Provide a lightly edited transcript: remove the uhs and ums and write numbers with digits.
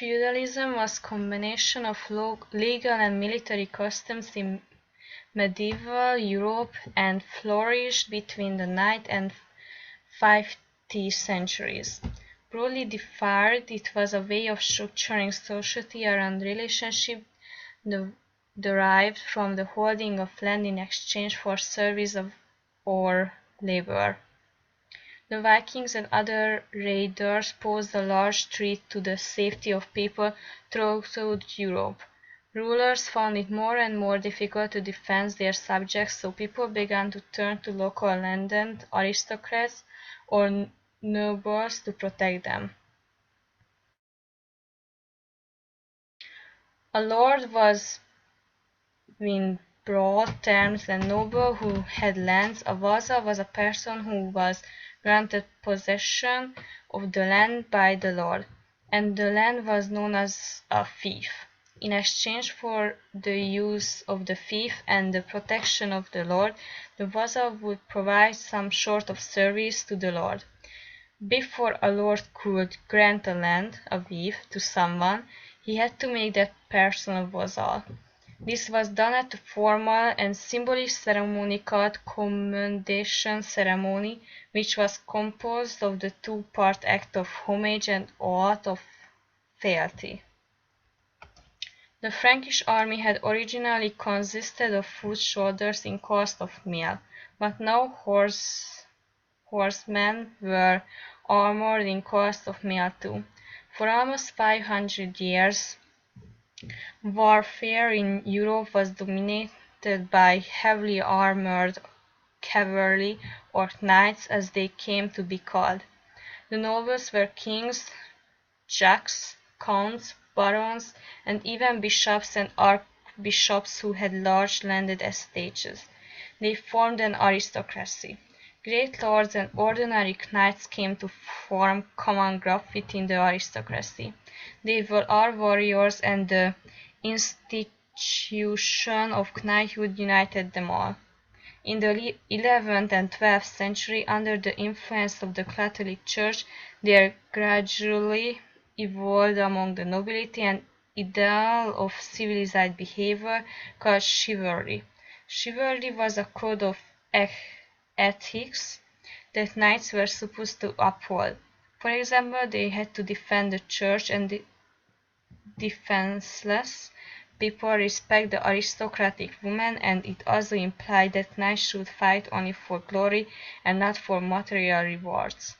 Feudalism was a combination of legal and military customs in medieval Europe and flourished between the 9th and 15th centuries. Broadly defined, it was a way of structuring society around relationships derived from the holding of land in exchange for service or labor. The Vikings and other raiders posed a large threat to the safety of people throughout Europe. Rulers found it more and more difficult to defend their subjects, so people began to turn to local landed aristocrats or nobles to protect them. A lord was, in broad terms, a noble who had lands. A vassal was a person who was granted possession of the land by the lord, and the land was known as a fief. In exchange for the use of the fief and the protection of the lord, the vassal would provide some sort of service to the lord. Before a lord could grant a land, a fief, to someone, he had to make that person a vassal. This was done at a formal and symbolic ceremony called commendation ceremony, which was composed of the two-part act of homage and oath of fealty. The Frankish army had originally consisted of foot soldiers in cost of meal, but now horsemen were armored in cost of meal too. For almost 500 years, warfare in Europe was dominated by heavily armored cavalry, or knights as they came to be called. The nobles were kings, judges, counts, barons, and even bishops and archbishops who had large landed estates. They formed an aristocracy. Great lords and ordinary knights came to form common ground within the aristocracy. They were all warriors, and the institution of knighthood united them all. In the 11th and 12th century, under the influence of the Catholic Church, there gradually evolved among the nobility an ideal of civilized behavior called chivalry. Chivalry was a code of ethics that knights were supposed to uphold. For example, they had to defend the church, and the defenseless people respect the aristocratic woman, and it also implied that knights should fight only for glory and not for material rewards.